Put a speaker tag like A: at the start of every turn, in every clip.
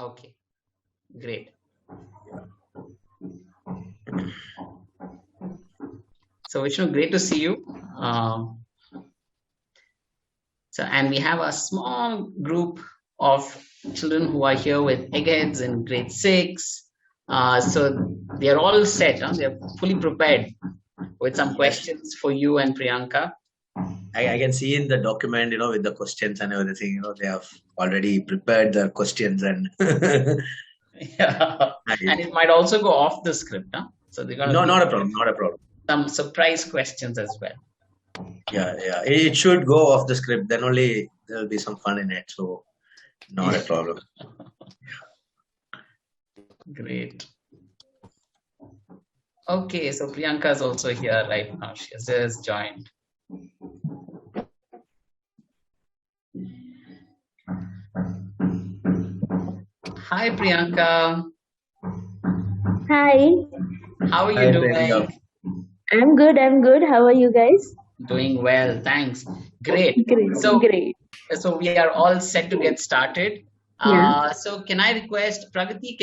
A: Okay, great. So Vishnu, great to see you. And we have a small group of children who are here with eggheads in grade 6. So they are all set. They're fully prepared with some questions for you and Priyanka.
B: I can see in the document, with the questions and everything, they have already prepared the questions and
A: Yeah. And it might also go off the script. So they're going to
B: not a problem, not a problem.
A: Some surprise questions as well.
B: Yeah. It should go off the script. Then only there will be some fun in it. So not a problem.
A: Great. Okay, so Priyanka is also here right now. She has just joined. Hi, Priyanka.
C: Hi.
A: How are you doing?
C: I'm good. How are you guys?
A: Doing well, thanks. Great.
C: Great.
A: So we are all set to get started.
C: Yeah.
A: So can I request Pragati,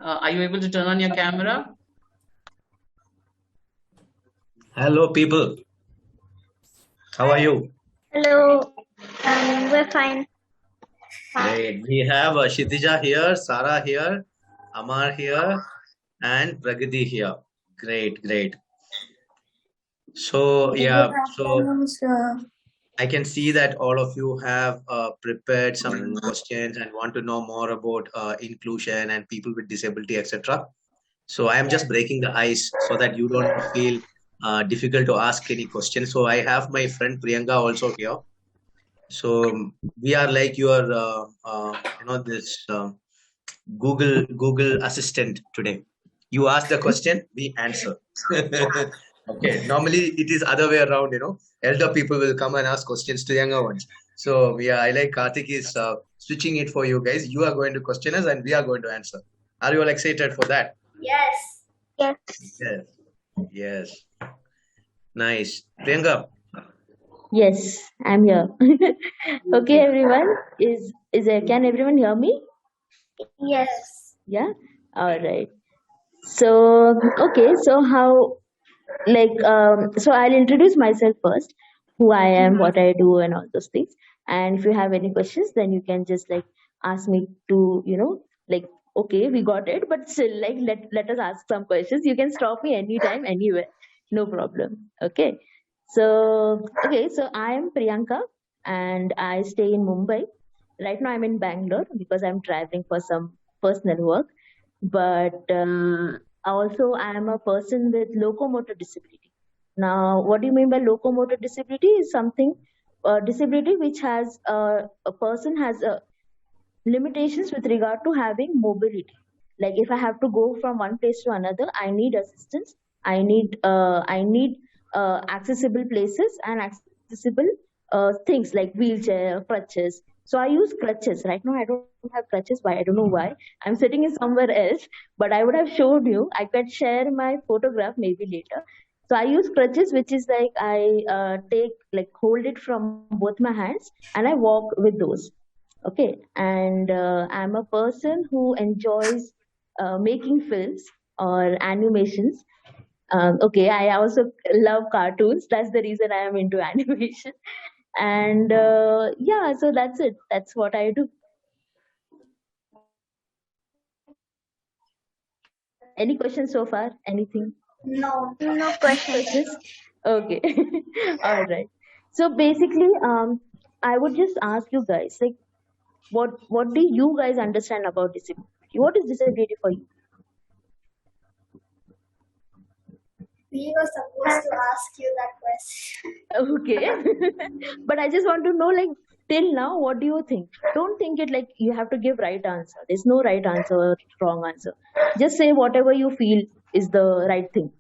A: are you able to turn on your camera?
B: Hello, people. How are you?
D: Hello. We're fine.
B: Great. We have Kshitija here, Sara here, Amar here, and Pragati here. Great. So I can see that all of you have prepared some questions and want to know more about inclusion and people with disability, etc. So I am just breaking the ice so that you don't feel difficult to ask any questions. So I have my friend Priyanka also here. So we are like your, this Google Assistant today. You ask the question, we answer. Okay. Normally it is other way around. Elder people will come and ask questions to younger ones. So I like Karthik is switching it for you guys. You are going to question us and we are going to answer. Are you all excited for that?
D: Yes.
B: Yes. Nice. Priyanka.
C: Yes, I'm here. Okay, everyone. Can everyone hear me?
D: Yes.
C: Yeah. All right. So okay. So so I'll introduce myself first, who I am, what I do, and all those things. And if you have any questions, then you can just ask me to, okay, we got it, but still, let us ask some questions. You can stop me anytime, anywhere, no problem. Okay. So I am Priyanka, and I stay in Mumbai. Right now, I'm in Bangalore because I'm traveling for some personal work. But also, I am a person with locomotor disability. Now, what do you mean by locomotor disability? Is something disability which has a person has limitations with regard to having mobility. Like if I have to go from one place to another, I need assistance. I need accessible places and accessible things like wheelchair, crutches. So I use crutches. Right now I don't have crutches. Why? I don't know why. I'm sitting in somewhere else, but I would have showed you. I could share my photograph maybe later. So I use crutches, which is like I hold it from both my hands and I walk with those. Okay, and I'm a person who enjoys making films or animations. Okay, I also love cartoons. That's the reason I am into animation. And yeah, so that's it. That's what I do. Any questions so far? Anything?
D: No questions.
C: Okay. All right. So basically, I would just ask you guys, like, what do you guys understand about disability? What is disability for you?
D: We were supposed to ask you that question.
C: Okay. But I just want to know, like, till now, what do you think? Don't think it like you have to give right answer. There's no right answer or wrong answer. Just say whatever you feel is the right thing.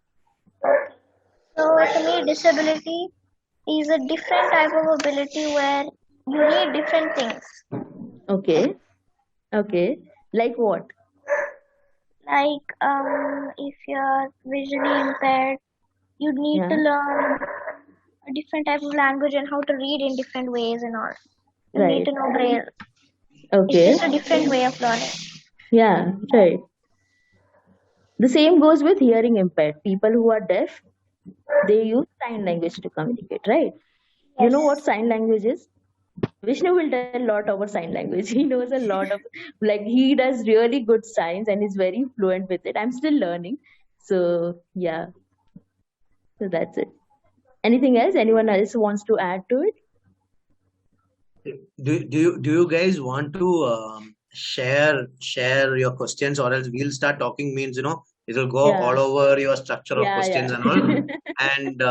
D: So to me, disability is a different type of ability where you need different things.
C: Okay. Like what?
D: Like if you're visually impaired, you need to learn a different type of language and how to read in different ways and all. You need to know Braille.
C: Okay.
D: It's just a different way of learning.
C: Yeah, right. The same goes with hearing impaired. People who are deaf, they use sign language to communicate, right? You know what
D: Yes.
C: sign language is? Vishnu will tell a lot about sign language. He knows a lot of, like, he does really good signs and is very fluent with it. I'm still learning. So, yeah, so that's it. Anything else? Anyone else wants to add to it?
B: Do you guys want to share your questions, or else we'll start talking means it'll go all
C: Yeah,
B: over your structure of
C: yeah,
B: questions and all, and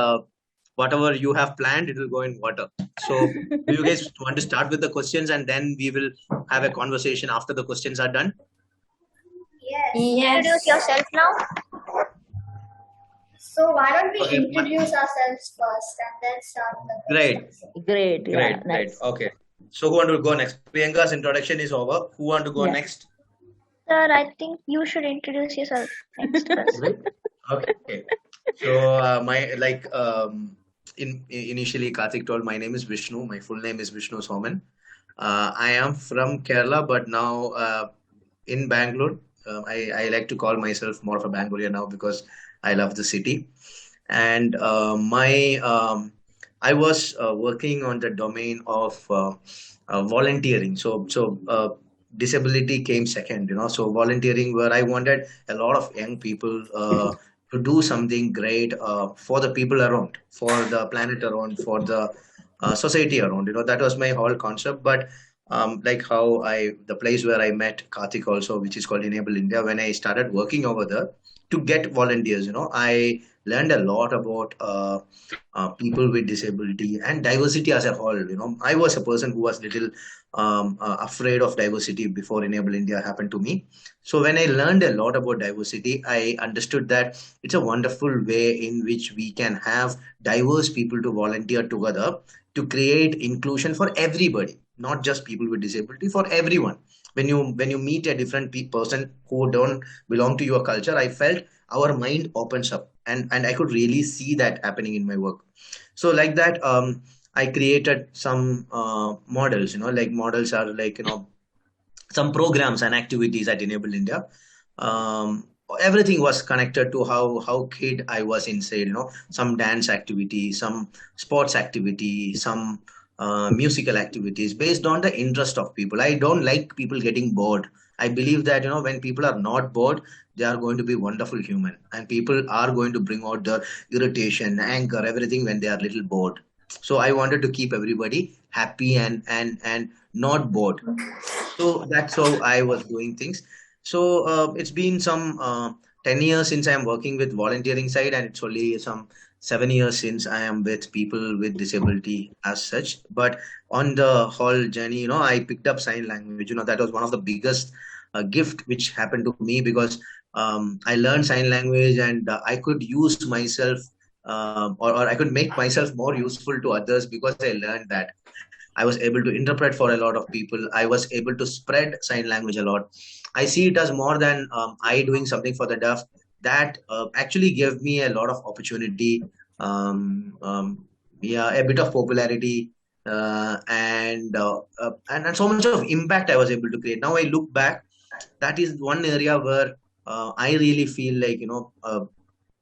B: whatever you have planned, it will go in water. So do you guys want to start with the questions, and then we will have a conversation after the questions are done?
D: Yes.
E: Yes.
D: Introduce yourself now.
E: So why don't we
B: Okay,
E: introduce ourselves first and then start the
B: great,
E: questions?
C: Great. Yeah,
B: great.
C: nice.
B: Okay. So who want to go next? Priyanka's introduction is over. Who want to go
C: Yeah.
B: next?
D: Sir, I think you should introduce yourself next first.
B: Right? Okay. So initially Karthik told my name is Vishnu. My full name is Vishnu Soman. I am from Kerala, but now in Bangalore. I like to call myself more of a Bangalorean now because I love the city. And I was working on the domain of volunteering. So disability came second. So volunteering, where I wanted a lot of young people to do something great for the people around, for the planet around, for the society around. That was my whole concept. But like how the place where I met Karthik also, which is called Enable India, when I started working over there to get volunteers, I learned a lot about people with disability and diversity as a whole. I was a person who was little afraid of diversity before Enable India happened to me. So when I learned a lot about diversity, I understood that it's a wonderful way in which we can have diverse people to volunteer together to create inclusion for everybody, not just people with disability, for everyone. When you meet a different person who don't belong to your culture, I felt our mind opens up, and I could really see that happening in my work. So like that, I created some models. Like models are like some programs and activities at Enable India. Um, Everything was connected to how kid I was inside. Some dance activity, some sports activity, some musical activities based on the interest of people. I don't like people getting bored. I believe that when people are not bored, they are going to be wonderful human, and people are going to bring out the irritation, anger, everything when they are little bored. So I wanted to keep everybody happy and not bored. So that's how I was doing things. So it's been some 10 years since I'm working with volunteering side, and it's only some 7 years since I am with people with disability as such. But on the whole journey, I picked up sign language. That was one of the biggest gift which happened to me, because I learned sign language, and I could use myself, or I could make myself more useful to others because I learned that. I was able to interpret for a lot of people. I was able to spread sign language a lot. I see it as more than I doing something for the deaf. That actually gave me a lot of opportunity, yeah, a bit of popularity, and so much of impact I was able to create. Now I look back, that is one area where I really feel like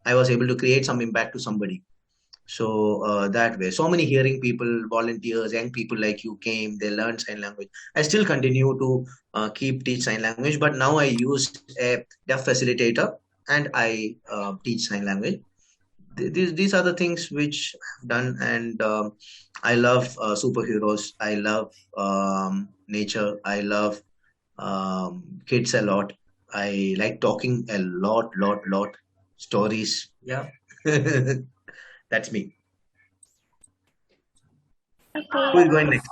B: I was able to create some impact to somebody. So that way, so many hearing people, volunteers, young people like you came, they learned sign language. I still continue to keep teach sign language, but now I use a deaf facilitator, and I teach sign language. These are the things which I've done, and I love superheroes. I love nature. I love kids a lot. I like talking a lot stories. Yeah, that's me. Who is
D: Okay.
B: going next?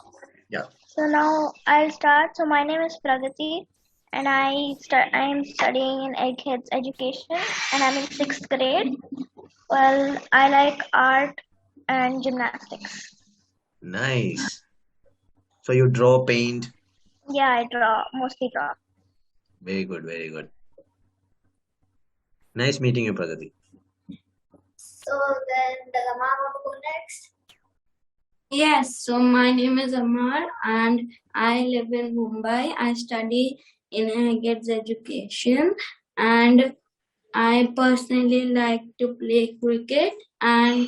B: Yeah.
D: So now I'll start. So my name is Pragati, and I am studying in Eggheads Education, and I'm in sixth grade. Well, I like art and gymnastics.
B: Nice. So you draw, paint.
D: Yeah, I draw, mostly draw.
B: Very good, very good. Nice meeting you, Pragati.
E: So then does Amar want to go next?
F: Yes, so my name is Amar and I live in Mumbai. I study in Eggheads Education, and I personally like to play cricket and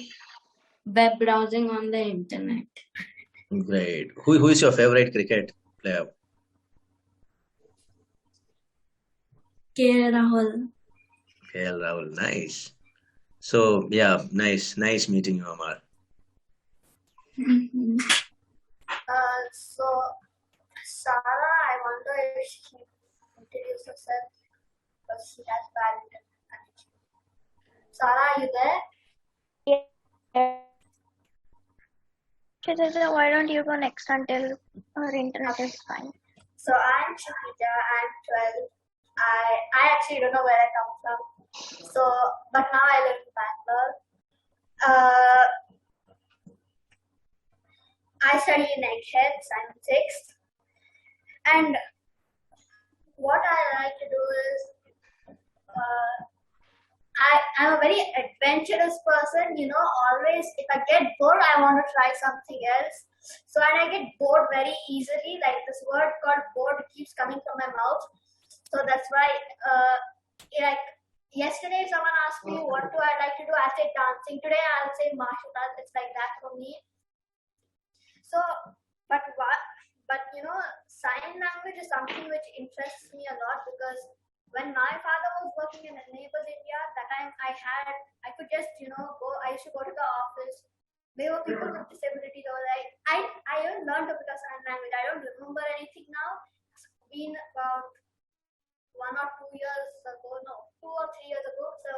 F: web browsing on the internet.
B: Great. Who is your favorite cricket player?
F: K. Rahul.
B: KL Rahul. Nice. So yeah, nice meeting you, Amar.
E: So, Sarah, I wonder if she can introduce herself because she has bad internet connection. Sarah, are you there?
D: She says, why don't you go next until our internet is fine?
E: So I'm Shikita, I'm 12. I actually don't know where I come from. So, but now I live in Bangalore. I study in Eggheads, I'm in 6th. And what I like to do is, I'm a very adventurous person, always if I get bored, I want to try something else. So, and I get bored very easily, like this word called bored keeps coming from my mouth. So that's why, like yesterday someone asked me what do I like to do, I said dancing. Today I'll say martial arts, it's like that for me. So, but sign language is something which interests me a lot because when my father was working in Enable India, that time I could just, go, I used to go to the office. There were people with disabilities or like, I even learned a bit of sign language. I don't remember anything now. It's been about 2 or 3 years ago. So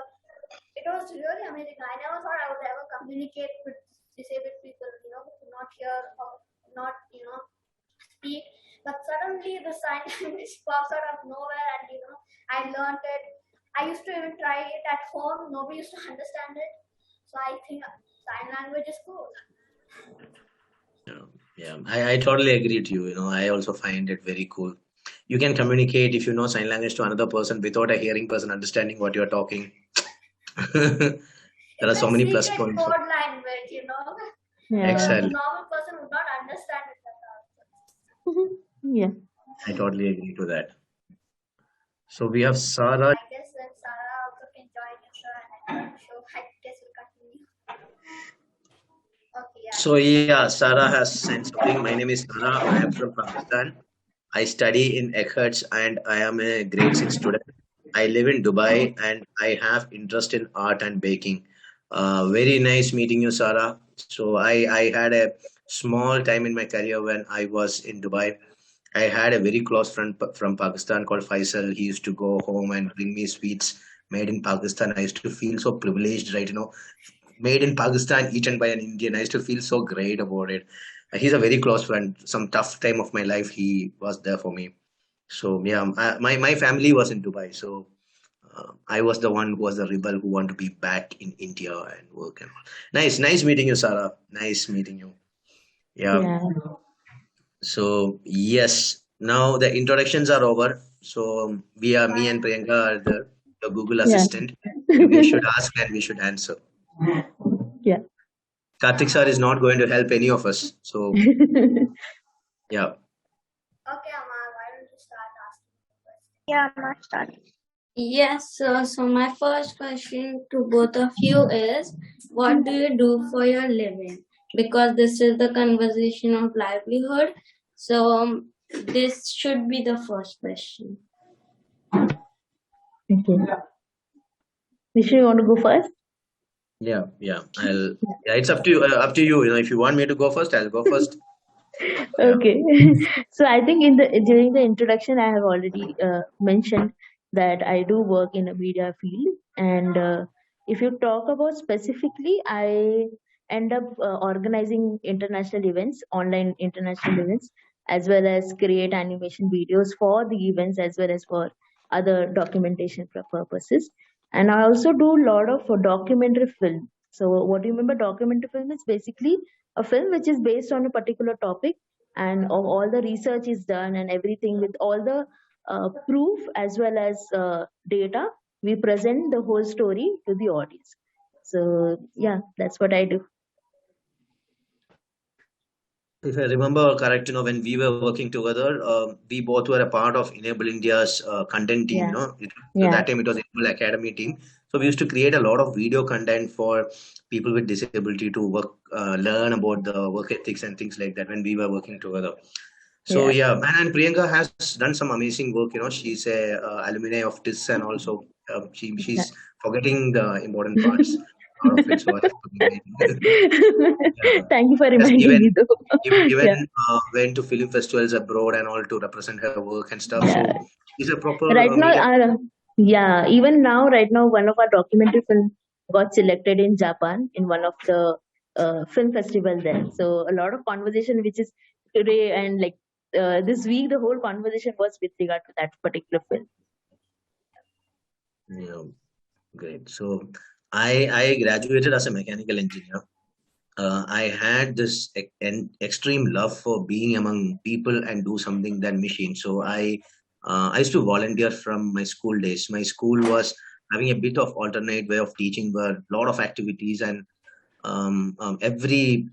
E: it was really amazing. I never thought I would ever communicate with disabled people, who could not hear or not, speak. But suddenly the sign language pops out of nowhere, and I learned it. I used to even try it at home. Nobody used to understand it. So I think sign language is cool.
B: Yeah, I totally agree to you. I also find it very cool. You can communicate if you know sign language to another person without a hearing person understanding what you're talking. There are so many plus
E: secret
B: points.
E: code language,
C: Yeah.
B: Exactly.
E: The normal person would not understand it at all.
C: Yeah.
B: I totally agree to that. So we have Sarah.
E: I guess then Sarah also can join the show, and I guess we'll continue. Okay, yeah.
B: So yeah, Sarah has sent something. My name is Sarah. I am from Pakistan. I study in Eckhurts and I am a grade 6 student. I live in Dubai and I have interest in art and baking. Very nice meeting you, Sarah. So I had a small time in my career when I was in Dubai. I had a very close friend from Pakistan called Faisal. He used to go home and bring me sweets made in Pakistan. I used to feel so privileged, right? Made in Pakistan, eaten by an Indian. I used to feel so great about it. He's a very close friend. Some tough time of my life, he was there for me. So yeah, my family was in Dubai. So I was the one who was the rebel who wanted to be back in India and work and all. Nice meeting you, Sarah. Nice meeting you. Yeah.
C: Yeah.
B: So yes, now the introductions are over. So me and Priyanka are the Google
C: Yeah.
B: Assistant. And we should ask and we should answer.
C: Yeah.
B: Karthik sir is not going to help any of us. So yeah.
E: Okay, Amar, why don't you start asking questions?
D: Yeah, Amar, start.
F: Yes, so my first question to both of you is, what do you do for your living? Because this is the conversation of livelihood. So this should be the first question.
C: Okay. Vishnu, you want to go first?
B: Yeah. It's up to you. If you want me to go first, I'll go first.
C: Okay. So I think during the introduction, I have already mentioned that I do work in a media field, and if you talk about specifically, I end up organizing international events, online international events, as well as create animation videos for the events as well as for other documentation purposes. And I also do a lot of documentary film. So what do you remember? Documentary film is basically a film which is based on a particular topic, and all the research is done and everything with all the proof as well as data. We present the whole story to the audience. So yeah, that's what I do.
B: If I remember correct, when we were working together, we both were a part of Enable India's content team.
C: Yeah.
B: So
C: Yeah.
B: that time it was Enable Academy team. So we used to create a lot of video content for people with disability to work, learn about the work ethics and things like that when we were working together. So
C: Yeah.
B: yeah, and Priyanka has done some amazing work. She's a alumni of TIS, and also she's forgetting the important parts out of it. So I have to remind. Yeah.
C: Thank you for
B: Yes,
C: reminding me though.
B: even
C: Yeah.
B: went to film festivals abroad and all to represent her work and stuff. So
C: Yeah.
B: she's a proper
C: Right now,
B: media.
C: yeah, even now, right now, one of our documentary film got selected in Japan in one of the film festival there. So a lot of conversation, which is today and like this week, the whole conversation was with regard to that particular film.
B: Yeah, great. So I graduated as a mechanical engineer. I had this extreme love for being among people and do something than machines. So I used to volunteer from my school days. My school was having a bit of alternate way of teaching, where a lot of activities, and every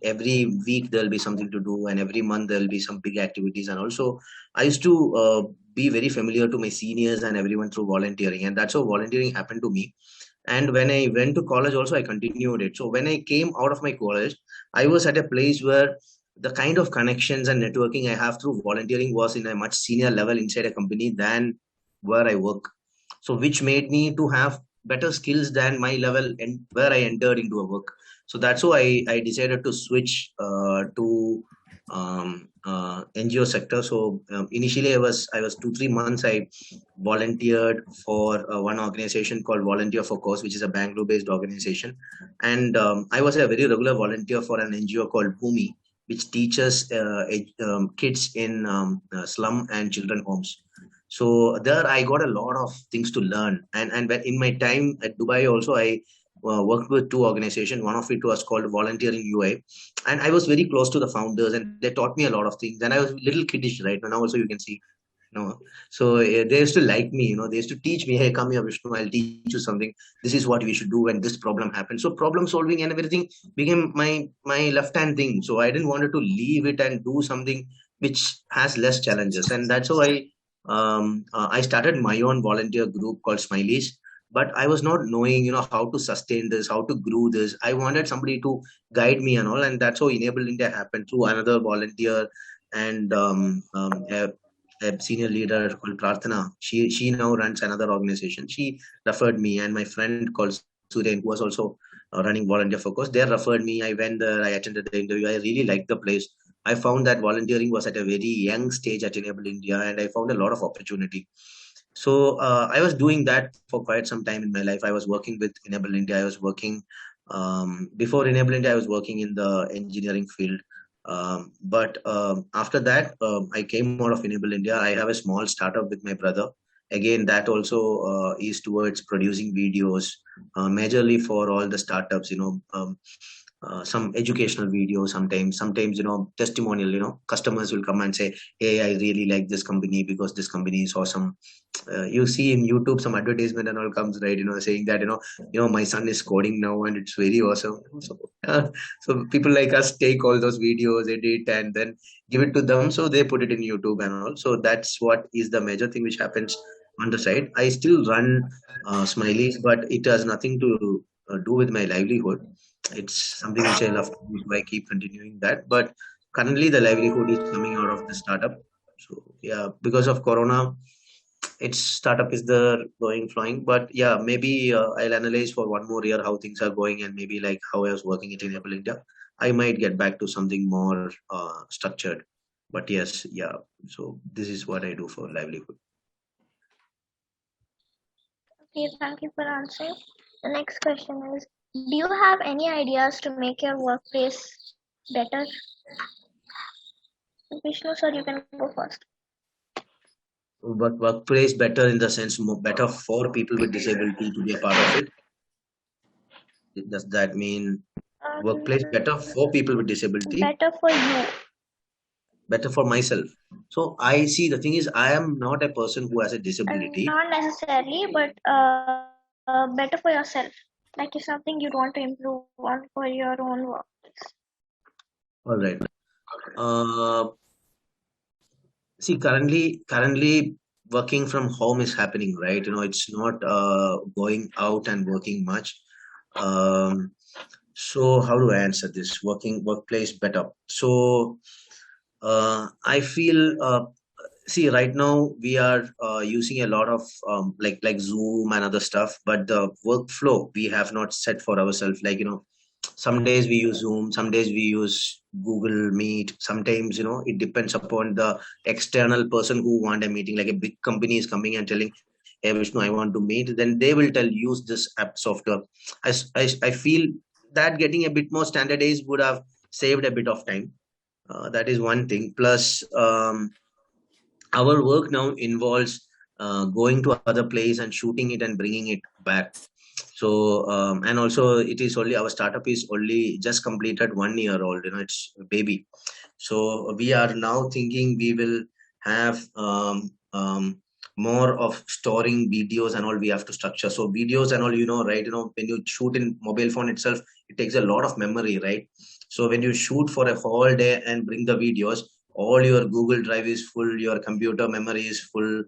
B: week there'll be something to do, and every month there'll be some big activities. And also I used to be very familiar to my seniors and everyone through volunteering, and that's how volunteering happened to me. And when I went to college also, I continued it. So when I came out of my college, I was at a place where the kind of connections and networking I have through volunteering was in a much senior level inside a company than where I work. So which made me to have better skills than my level and where I entered into a work. So that's why I decided to switch to NGO sector. So initially I was 2-3 months. I volunteered for one organization called Volunteer for Cause, which is a Bangalore-based organization, and I was a very regular volunteer for an NGO called Bhumi, which teaches kids in slum and children homes. So there I got a lot of things to learn, and when in my time at Dubai also I worked with two organizations. One of it was called Volunteering UA, and I was very close to the founders, and they taught me a lot of things. And I was a little kiddish, right? Now also you can see, so they used to like me, they used to teach me, hey, come here, Vishnu, I'll teach you something. This is what we should do when this problem happens. So problem solving and everything became my left hand thing. So I didn't want to leave it and do something which has less challenges. And that's how I started my own volunteer group called Smileys. But I was not knowing, how to sustain this, how to grow this. I wanted somebody to guide me and all, and that's how Enable India happened through another volunteer. And a senior leader called Prarthana. She now runs another organization. She referred me, and my friend called Suren, who was also running Volunteer Focus. They referred me. I went there. I attended the interview. I really liked the place. I found that volunteering was at a very young stage at Enable India, and I found a lot of opportunity. So I was doing that for quite some time in my life. I was working with Enable India. I was working before Enable India. I was working in the engineering field. But after that, I came out of Enable India. I have a small startup with my brother. Again, that also is towards producing videos, majorly for all the startups. Some educational videos, sometimes testimonial. Customers will come and say, hey, I really like this company because this company is awesome. You see in YouTube some advertisement and all comes, right, saying that my son is coding now and it's very awesome. So people like us take all those videos, edit, and then give it to them, so they put it in YouTube and all. So that's what is the major thing which happens on the side. I still run Smileys, but it has nothing to do with my livelihood. It's something which I love to do, so I keep continuing that. But currently the livelihood is coming out of the startup. So yeah, because of Corona, its startup is there going flying. But yeah, maybe I'll analyze for one more year how things are going, and maybe like how I was working at Enable India, I might get back to something more structured. But yes, yeah, so this is what I do for livelihood.
D: Okay, thank you for answering. The next question is, do you have any ideas to make your workplace better? Vishnu, sir, you can go first.
B: But workplace better in the sense more better for people with disability to be a part of it. Does that mean workplace better for people with disability?
D: Better for you.
B: Better for myself. So I see, the thing is, I am not a person who has a disability.
D: Not necessarily, but better for yourself. Like if something you want to improve on for your own work.
B: All right. Uh, See, currently working from home is happening, right? It's not going out and working much. Um, so how do I answer this? Workplace better. So I feel see, right now we are using a lot of like Zoom and other stuff, but the workflow we have not set for ourselves. Like, some days we use Zoom, some days we use Google Meet. Sometimes, it depends upon the external person who want a meeting. Like a big company is coming and telling, "Hey Vishnu, I want to meet." Then they will tell, use this app software. I feel that getting a bit more standardized would have saved a bit of time. That is one thing. Plus, our work now involves going to other place and shooting it and bringing it back. So and also it is only, our startup is only just completed 1 year old, it's a baby. So we are now thinking we will have more of storing videos and all. We have to structure so videos and all, right? When you shoot in mobile phone itself, it takes a lot of memory, right? So when you shoot for a whole day and bring the videos, all your Google Drive is full, your computer memory is full,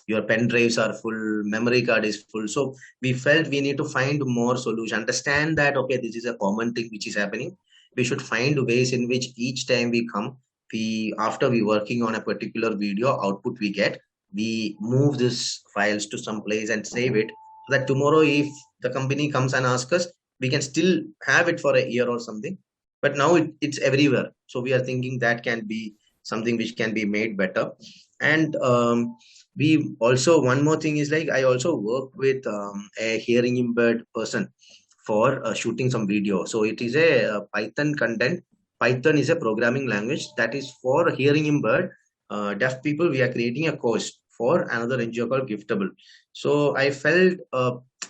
B: your pen drives are full, memory card is full. So we felt we need to find more solution, understand that okay, this is a common thing which is happening. We should find ways in which each time we come, we after we working on a particular video output we get, we move these files to some place and save it, so that tomorrow if the company comes and asks us, we can still have it for a year or something. But now it's everywhere, so we are thinking that can be something which can be made better. And we also, one more thing is, like, I also work with a hearing impaired person for shooting some video. So it is a Python content. Python is a programming language that is for hearing impaired deaf people. We are creating a course for another NGO called Giftable. So I felt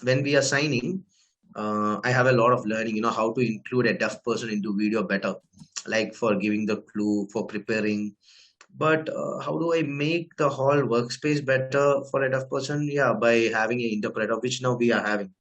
B: when we are signing, I have a lot of learning, how to include a deaf person into video better, like for giving the clue, for preparing. But how do I make the whole workspace better for a deaf person? Yeah, by having an interpreter, which now we are having.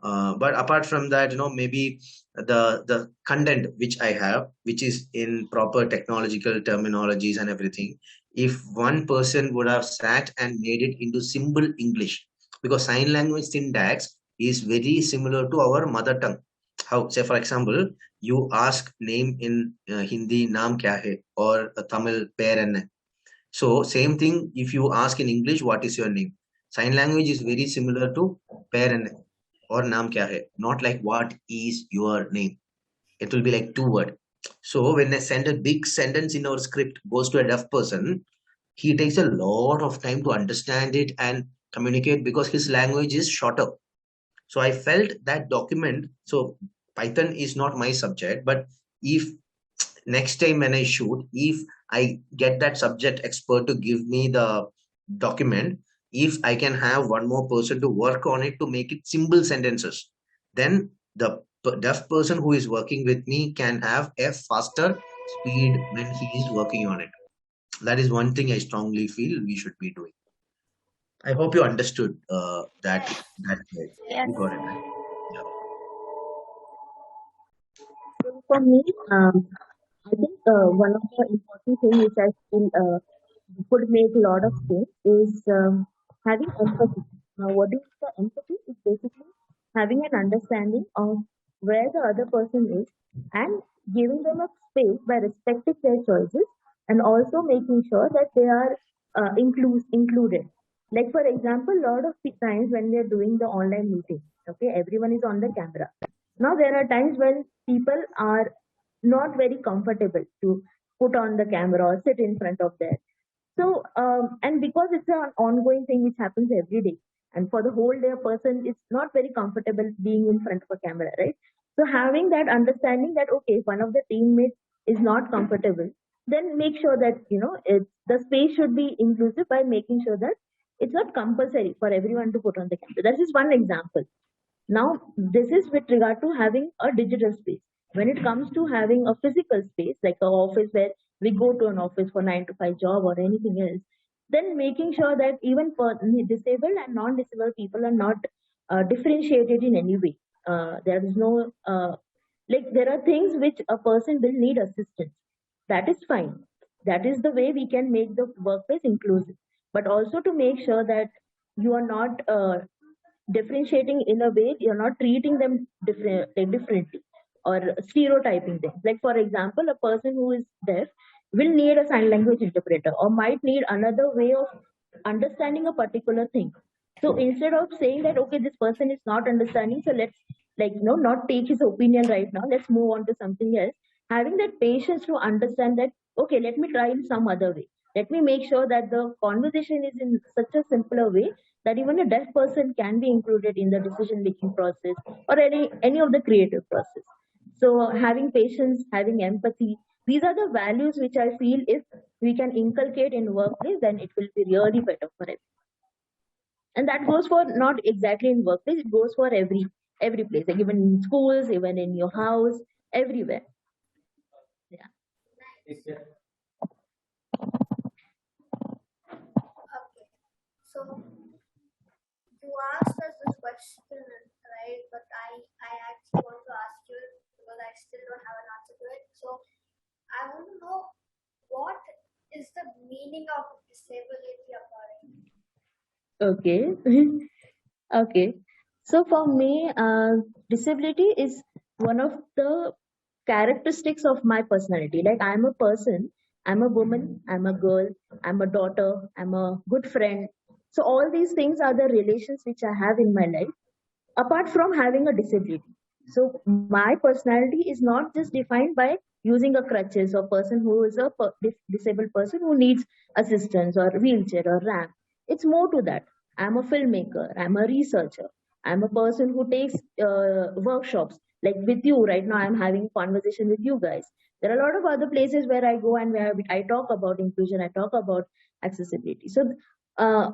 B: But apart from that, maybe the content which I have, which is in proper technological terminologies and everything, if one person would have sat and made it into simple English, because sign language syntax is very similar to our mother tongue. How, say for example, you ask name in Hindi, naam kya hai, or Tamil, per enna. So same thing, if you ask in English, what is your name? Sign language is very similar to per enna or naam kya hai, not like what is your name. It will be like two word. So when I send a big sentence in our script goes to a deaf person, he takes a lot of time to understand it and communicate, because his language is shorter. So I felt that document. So Python is not my subject, but if next time when I shoot, if I get that subject expert to give me the document, if I can have one more person to work on it to make it simple sentences, then the deaf person who is working with me can have a faster speed when he is working on it. That is one thing I strongly feel we should be doing. I hope you understood that way.
D: Yes.
B: You got it, right? Yeah.
C: So for me, I think one of the important things which I feel could make a lot of sense is having empathy. Now, what is the empathy? Is basically having an understanding of where the other person is and giving them a space by respecting their choices and also making sure that they are included. Like, for example, a lot of times when we are doing the online meeting, okay, everyone is on the camera. Now, there are times when people are not very comfortable to put on the camera or sit in front of them. So, and because it's an ongoing thing which happens every day, and for the whole day, a person is not very comfortable being in front of a camera, right? So, having that understanding that okay, if one of the teammates is not comfortable, then make sure that the space should be inclusive by making sure that it's not compulsory for everyone to put on the camera. That is one example. Now, this is with regard to having a digital space. When it comes to having a physical space, like an office where we go to an office for 9 to 5 job or anything else, then making sure that even for disabled and non-disabled people are not differentiated in any way. There is no like there are things which a person will need assistance. that is fine. That is the way we can make the workplace inclusive, but also to make sure that you are not differentiating in a way, you're not treating them differently or stereotyping them. Like for example, a person who is deaf will need a sign language interpreter or might need another way of understanding a particular thing. So instead of saying that okay, this person is not understanding, so let's not take his opinion right now, let's move on to something else. Having that patience to understand that okay, let me try in some other way, let me make sure that the conversation is in such a simpler way that even a deaf person can be included in the decision making process or any of the creative process. So having patience, having empathy, these are the values which I feel if we can inculcate in workplace, then it will be really better for everyone. And that goes for not exactly in workplace, it goes for every place, like even in schools, even in your house, everywhere. Yeah.
E: Okay. So you asked us this question, right? But I actually want to ask you because I still don't have an answer to it. So I want to know what is the meaning of disability according to you?
C: Okay. Okay. So for me, disability is one of the characteristics of my personality. Like I'm a person, I'm a woman, I'm a girl, I'm a daughter, I'm a good friend. So all these things are the relations which I have in my life apart from having a disability. So my personality is not just defined by using a crutches or person who is a disabled person who needs assistance or wheelchair or ramp. It's more to that. I'm a filmmaker. I'm a researcher. I'm a person who takes workshops. Like with you right now, I'm having conversation with you guys. There are a lot of other places where I go and where I talk about inclusion. I talk about accessibility. So uh,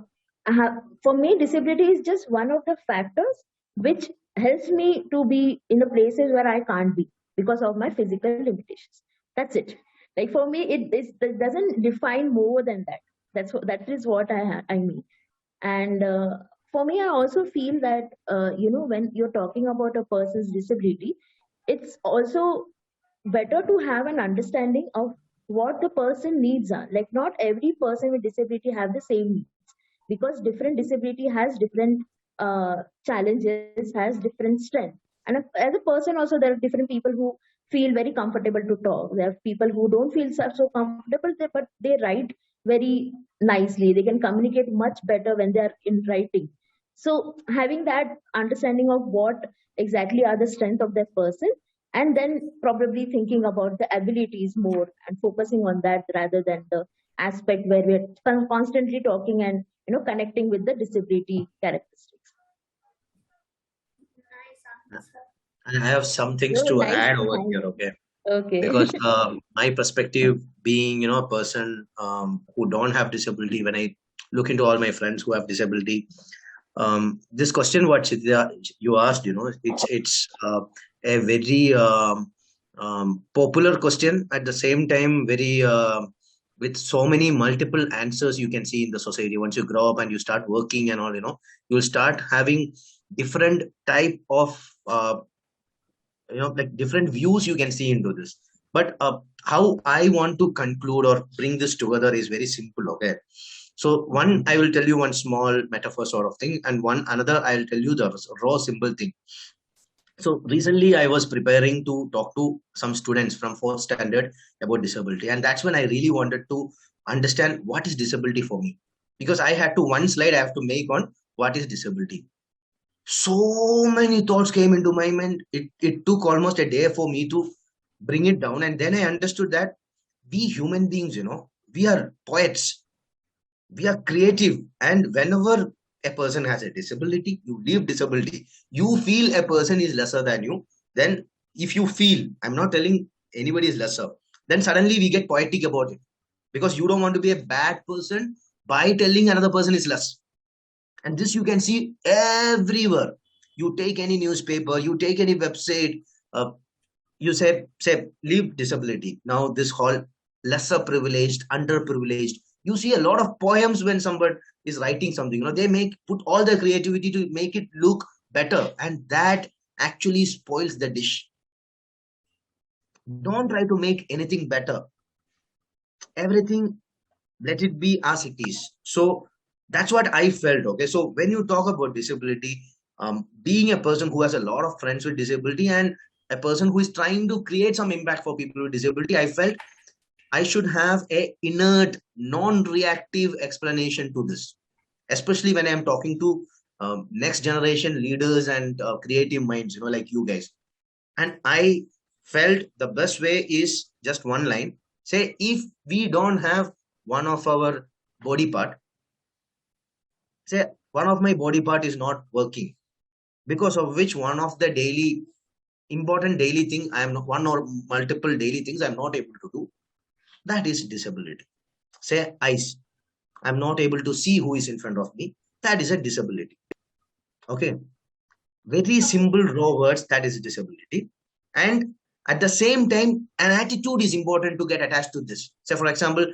C: for me, disability is just one of the factors which helps me to be in the places where I can't be because of my physical limitations. That's it. Like for me, it doesn't define more than that. That is what I mean. And for me, I also feel that when you're talking about a person's disability, it's also better to have an understanding of what the person needs are. Like not every person with disability have the same needs because different disability has different challenges, has different strength. And as a person also, there are different people who feel very comfortable to talk. There are people who don't feel so comfortable, but they write very nicely. They can communicate much better when they are in writing. So having that understanding of what exactly are the strength of that person, and then probably thinking about the abilities more and focusing on that rather than the aspect where we're constantly talking and connecting with the disability characteristics.
E: Nice answer.
B: And I have some things
C: So
B: to
C: nice.
B: add over here, okay?
C: Okay.
B: Because my perspective being, a person who don't have disability, when I look into all my friends who have disability, this question what Chitra, you asked, it's a very popular question, at the same time very with so many multiple answers you can see in the society. Once you grow up and you start working and all, you'll start having different type of like different views you can see into this. But how I want to conclude or bring this together is very simple, okay? So one, I will tell you one small metaphor sort of thing, and one another I'll tell you the raw simple thing. So recently I was preparing to talk to some students from 4th standard about disability, and that's when I really wanted to understand what is disability for me, because I had to one slide I have to make on what is disability. So many thoughts came into my mind. It took almost a day for me to bring it down, and then I understood that we human beings, we are poets, we are creative, and whenever a person has a disability, you leave disability, you feel a person is lesser than you. Then if you feel, I'm not telling anybody is lesser, then suddenly we get poetic about it, because you don't want to be a bad person by telling another person is less. And this you can see everywhere. You take any newspaper, you take any website, uh, you say leave disability, now this whole lesser privileged, underprivileged. You see a lot of poems when somebody is writing something, they put all their creativity to make it look better, and that actually spoils the dish. Don't try to make anything better. everything, let it be as it is. So that's what I felt. Okay, so when you talk about disability, being a person who has a lot of friends with disability and a person who is trying to create some impact for people with disability, I felt I should have a inert, non-reactive explanation to this, especially when I'm talking to next generation leaders and creative minds, like you guys. And I felt the best way is just one line. Say, if we don't have one of our body part, say one of my body part is not working, because of which one of the daily important daily thing I am not, one or multiple daily things I'm not able to do, that is disability. Say eyes, I'm not able to see who is in front of me, that is a disability. Okay, very simple raw words, that is disability. And at the same time, an attitude is important to get attached to this. So for example,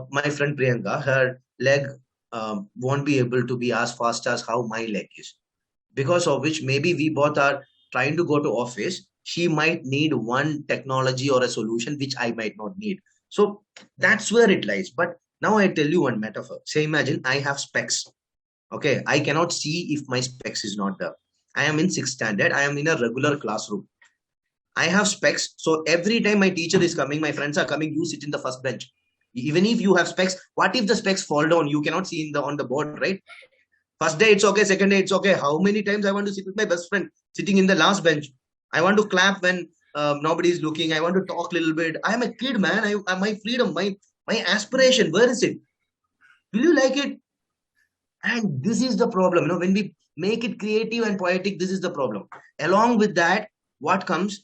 B: my friend Priyanka, her leg won't be able to be as fast as how my leg is, because of which maybe we both are trying to go to office. She might need one technology or a solution which I might not need. So that's where it lies. But now I tell you one metaphor. Say imagine I have specs. Okay, I cannot see if my specs is not there. I am in 6th standard. I am in a regular classroom. I have specs. So every time my teacher is coming, my friends are coming, you sit in the first bench. Even if you have specs, what if the specs fall down? You cannot see on the board, right? First day it's okay, second day it's okay. How many times I want to sit with my best friend sitting in the last bench? I want to clap when nobody is looking. I want to talk a little bit. I am a kid, man. My freedom, my aspiration. Where is it? Will you like it? And this is the problem. When we make it creative and poetic, this is the problem. Along with that, what comes?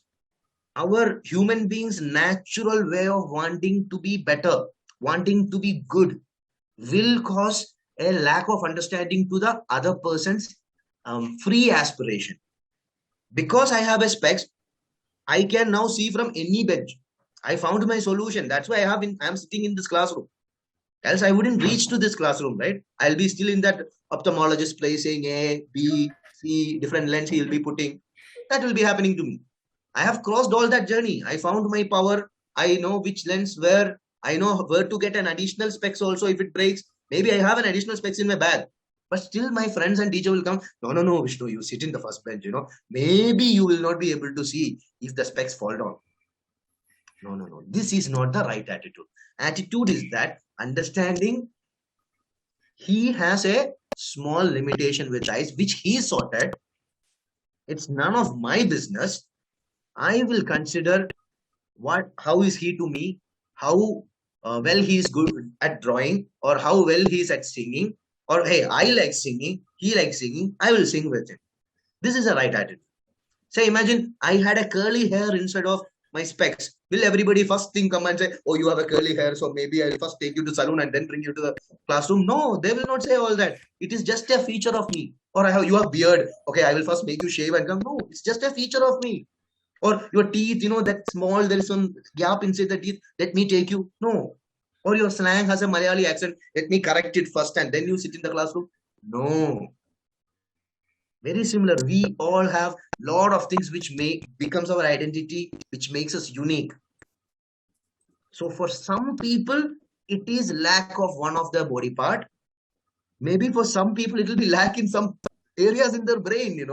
B: Our human beings' natural way of wanting to be better, wanting to be good, will cause a lack of understanding to the other person's free aspiration. Because I have a specs, I can now see from any bench. I found my solution. That's why I'm sitting in this classroom. Else I wouldn't reach to this classroom, right? I'll be still in that ophthalmologist place saying A, B, C, different lens he'll be putting. That will be happening to me. I have crossed all that journey. I found my power. I know which lens where. I know where to get an additional specs also if it breaks. Maybe I have an additional specs in my bag. But still my friends and teacher will come. No, Vishnu, you sit in the first bench, Maybe you will not be able to see if the specs fall down. No. This is not the right attitude. Attitude is that understanding he has a small limitation with eyes, which he sorted. It's none of my business. I will consider how is he to me, how well he is good at drawing, or how well he is at singing, or hey, I like singing, he likes singing, I will sing with him. This is a right attitude. Say imagine I had a curly hair instead of my specs. Will everybody first thing come and say, oh, you have a curly hair, so maybe I'll first take you to salon and then bring you to the classroom? No, they will not say all that. It is just a feature of me. Or you have beard. Okay, I will first make you shave and come. No, it's just a feature of me. Or your teeth, that small, there is some gap inside the teeth. Let me take you. No. Or your slang has a Malayali accent. Let me correct it first and then you sit in the classroom. No. Very similar. We all have lot of things which becomes our identity, which makes us unique. So for some people, it is lack of one of their body part. Maybe for some people, it will be lack in some areas in their brain,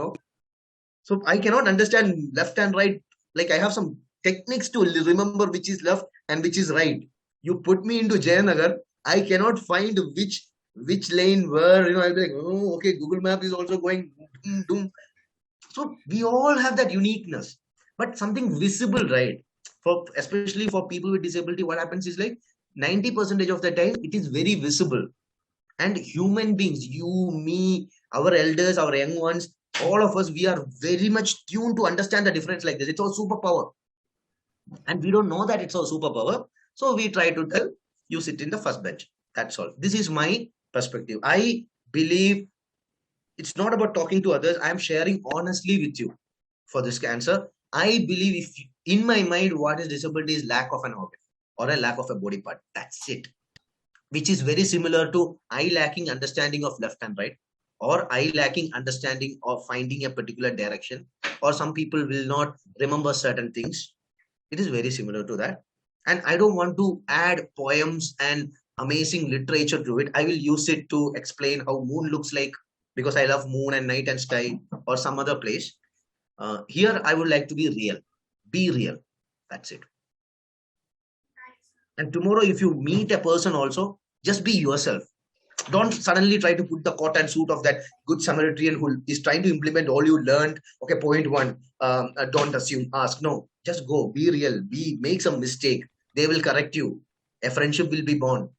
B: So I cannot understand left and right. Like I have some techniques to remember which is left and which is right. You put me into Jayanagar, I cannot find which lane where, I'll be like, oh, okay, Google Map is also going doom. So we all have that uniqueness, but something visible, right? Especially for people with disability, what happens is like 90% of the time, it is very visible. And human beings, you, me, our elders, our young ones, all of us, we are very much tuned to understand the difference like this. It's our superpower. And we don't know that it's our superpower. So we try to tell you sit in the first bench. That's all. This is my perspective. I believe it's not about talking to others. I'm sharing honestly with you for this answer. I believe if in my mind, what is disability is lack of an organ or a lack of a body part. That's it. Which is very similar to I lacking understanding of left and right, or I lacking understanding of finding a particular direction, or some people will not remember certain things. It is very similar to that. and I don't want to add poems and amazing literature to it. I will use it to explain how moon looks like, because I love moon and night and sky, or some other place. Here I would like to be real. Be real. That's it. And tomorrow if you meet a person also, just be yourself. Don't suddenly try to put the coat and suit of that good Samaritan who is trying to implement all you learned. Okay, point one, don't assume, ask. No, just go, be real, make some mistake, they will correct you. A friendship will be born.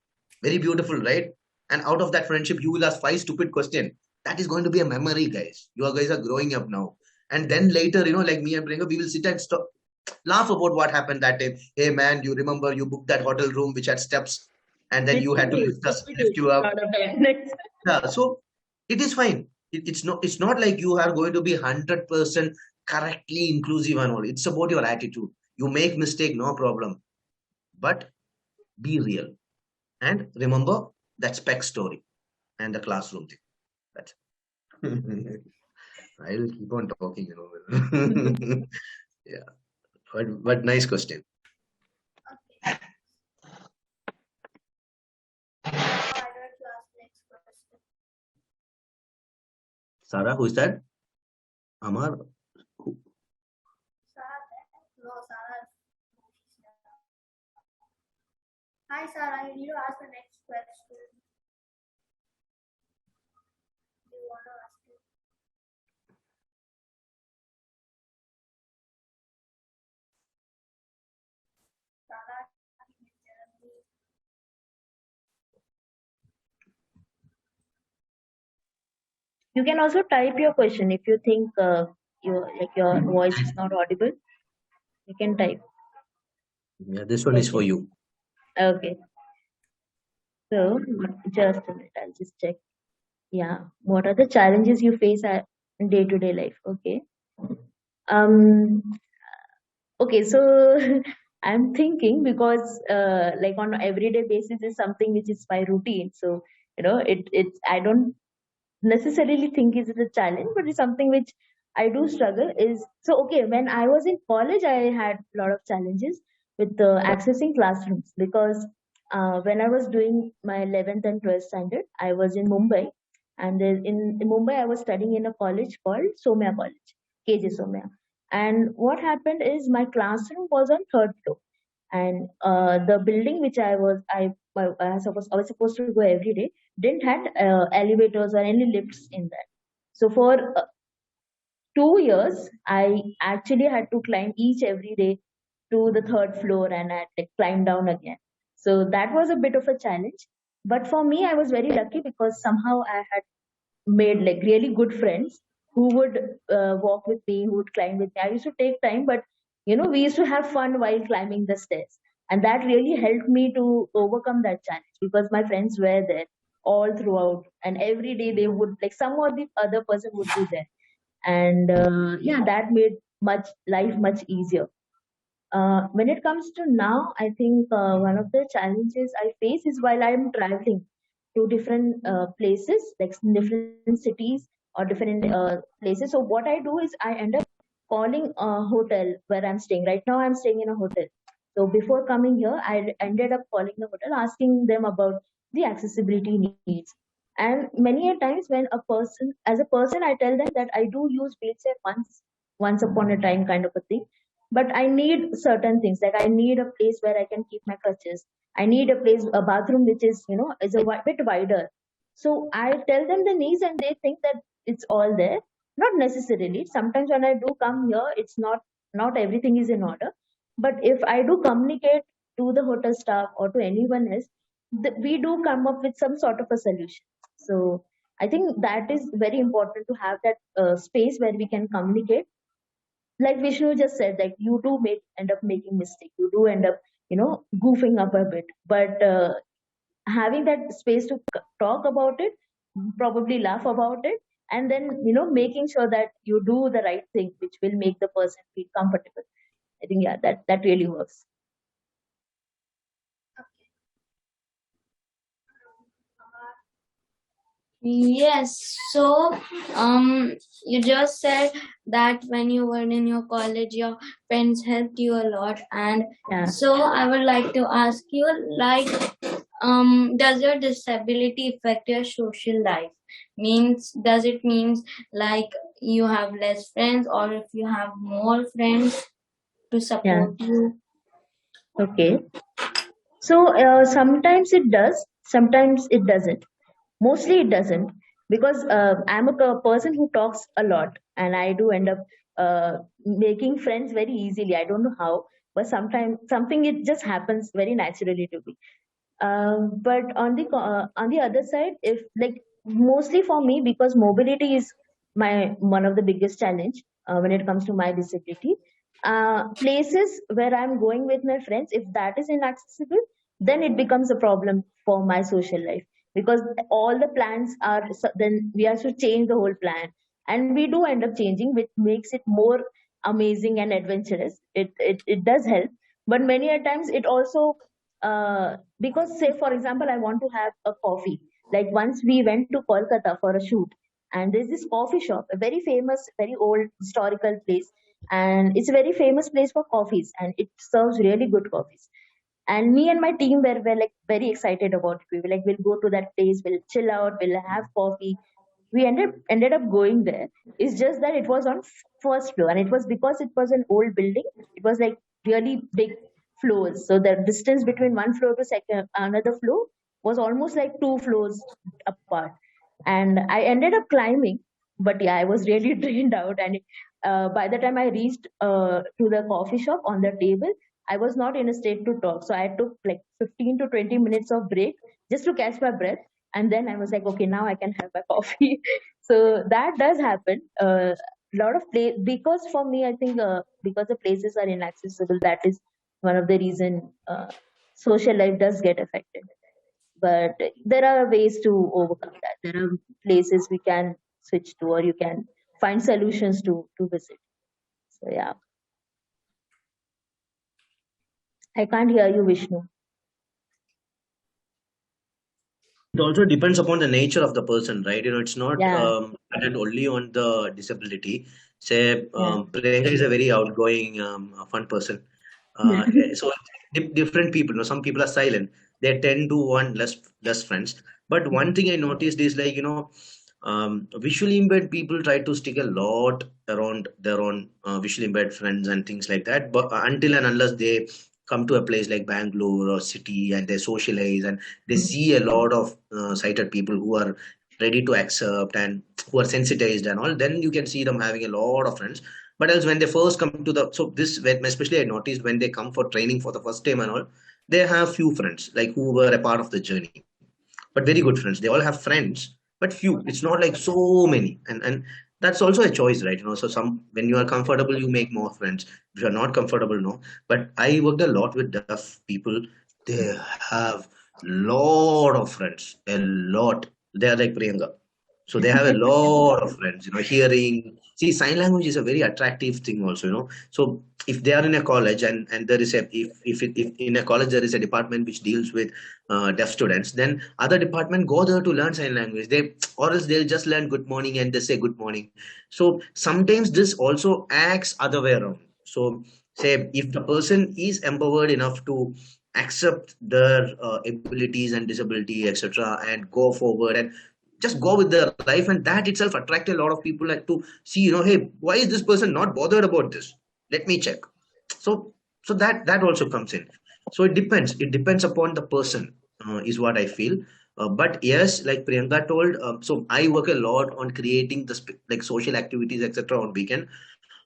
B: Very beautiful, right? And out of that friendship you will ask 5 stupid questions. That is going to be a memory, guys. You guys are growing up now. And then later, like me and Priyanka, we will sit and stop, laugh about what happened that day. Hey man, you remember you booked that hotel room which had steps, and then you had to lift us, lift you up. Yeah, so it is fine. It's not like you are going to be 100% correctly inclusive and all. It's about your attitude. You make mistake, no problem, but be real. And remember that spec story and the classroom thing. That's I'll keep on talking. Yeah, but nice question.
E: Okay. I don't ask next question.
B: Sarah, who is that? Amar.
E: Sarah, no, Sarah. Hi, Sarah. You need to ask the next question. Do you want to ask it? Sarah, can you tell me?
C: You can also type your question if you think your voice is not audible. You can type.
B: Yeah, this one is for you.
C: Okay. So just a minute, I'll just check. Yeah. What are the challenges you face at day-to-day life? Okay. Okay, so I'm thinking because like on everyday basis is something which is my routine. So it's I don't necessarily think is a challenge, but it's something which I do struggle. Is so okay. When I was in college, I had a lot of challenges with accessing classrooms because when I was doing my 11th and 12th standard, I was in Mumbai, and in Mumbai I was studying in a college called Somya College, KJ Somya. And what happened is my classroom was on third floor, and the building which I was supposed to go every day didn't had elevators or any lifts in that. So for 2 years, I actually had to climb each every day to the third floor and I had to climb down again. So that was a bit of a challenge. But for me, I was very lucky because somehow I had made like really good friends who would walk with me, who would climb with me. I used to take time, but we used to have fun while climbing the stairs. And that really helped me to overcome that challenge because my friends were there all throughout. And every day they would, like, some or the other person would be there. And yeah, that made life much easier. When it comes to now, I think one of the challenges I face is while I'm traveling to different places, like different cities or different places. So what I do is I end up calling a hotel where I'm staying. Right now, I'm staying in a hotel. So before coming here, I ended up calling the hotel, asking them about the accessibility needs. And many a times when as a person, I tell them that I do use wheelchair once upon a time kind of a thing, but I need certain things, like I need a place where I can keep my crutches. I need a bathroom which is bit wider. So I tell them the needs and they think that it's all there. Not necessarily. Sometimes when I do come here, it's not everything is in order. But if I do communicate to the hotel staff or to anyone else, we do come up with some sort of a solution. So I think that is very important to have that space where we can communicate. Like Vishnu just said, that you do end up making mistake. You do end up, goofing up a bit. But having that space to talk about it, probably laugh about it, and then making sure that you do the right thing, which will make the person feel comfortable. I think yeah, that really works.
E: Okay.
F: Yes, so you just said that when you were in your college, your friends helped you a lot, and
C: Yeah.
F: so I would like to ask you, like, does your disability affect your social life? Means, does it means like you have less friends, or if you have more friends to
C: Yeah.
F: support you?
C: Okay. So sometimes it does, sometimes it doesn't. Mostly it doesn't, because I'm a person who talks a lot, and I do end up making friends very easily. I don't know how, but sometimes something, it just happens very naturally to me. But on the other side, if like, mostly for me, because mobility is my one of the biggest challenge when it comes to my disability. Places where I'm going with my friends, if that is inaccessible, then it becomes a problem for my social life, because all the plans are, then we have to change the whole plan, and we do end up changing, which makes it more amazing and adventurous. It does help, but many a times it also, because say for example, I want to have a coffee. Like once we went to Kolkata for a shoot, and there's this coffee shop, a very famous, very old historical place, and it's a very famous place for coffees, and it serves really good coffees. And me and my team were like very excited about it. We were like, we'll go to that place, we'll chill out, we'll have coffee. We ended up going there. It's just that it was on first floor, and it was because it was an old building. It was like really big floors, so the distance between one floor to second another floor was almost like two floors apart. And I ended up climbing, but yeah, I was really drained out. And by the time I reached to the coffee shop, on the table, I was not in a state to talk, so I took like 15 to 20 minutes of break just to catch my breath. And then I was like, okay, now I can have my coffee. So that does happen. A lot of play, because for me, I think because the places are inaccessible, that is one of the reason social life does get affected. But there are ways to overcome that. There are places we can switch to, or you can find solutions to visit. So yeah, I can't hear you, Vishnu.
B: It also depends upon the nature of the person, right? It's not
C: Yeah,
B: dependent only on the disability. Say,
C: yeah.
B: Priyanka is a very outgoing, fun person. So different people, some people are silent. They tend to want less friends. But one thing I noticed is like, visually impaired people try to stick a lot around their own visually impaired friends and things like that. But until and unless they come to a place like Bangalore or city and they socialize and they see a lot of sighted people who are ready to accept and who are sensitized and all, then you can see them having a lot of friends. But else when they first come to the, so this especially I noticed when they come for training for the first time and all, they have few friends like who were a part of the journey, but very good friends. They all have friends, but few. It's not like so many, and that's also a choice, right? So some, when you are comfortable, you make more friends. If you are not comfortable, no. But I worked a lot with deaf people. They have lot of friends, a lot. They are like Priyanka. So they have a lot of friends, hearing. See, sign language is a very attractive thing also, So if they are in a college and there is a, if in a college there is a department which deals with deaf students, then other department go there to learn sign language. Or else they'll just learn good morning and they say good morning. So sometimes this also acts other way around. So say if the person is empowered enough to accept their abilities and disability, etc., and go forward and just go with their life, and that itself attracted a lot of people like to see, hey, why is this person not bothered about this? Let me check. So so that also comes in. So it depends upon the person, is what I feel. But yes, like Priyanka told, so I work a lot on creating the like social activities, etc., on weekend.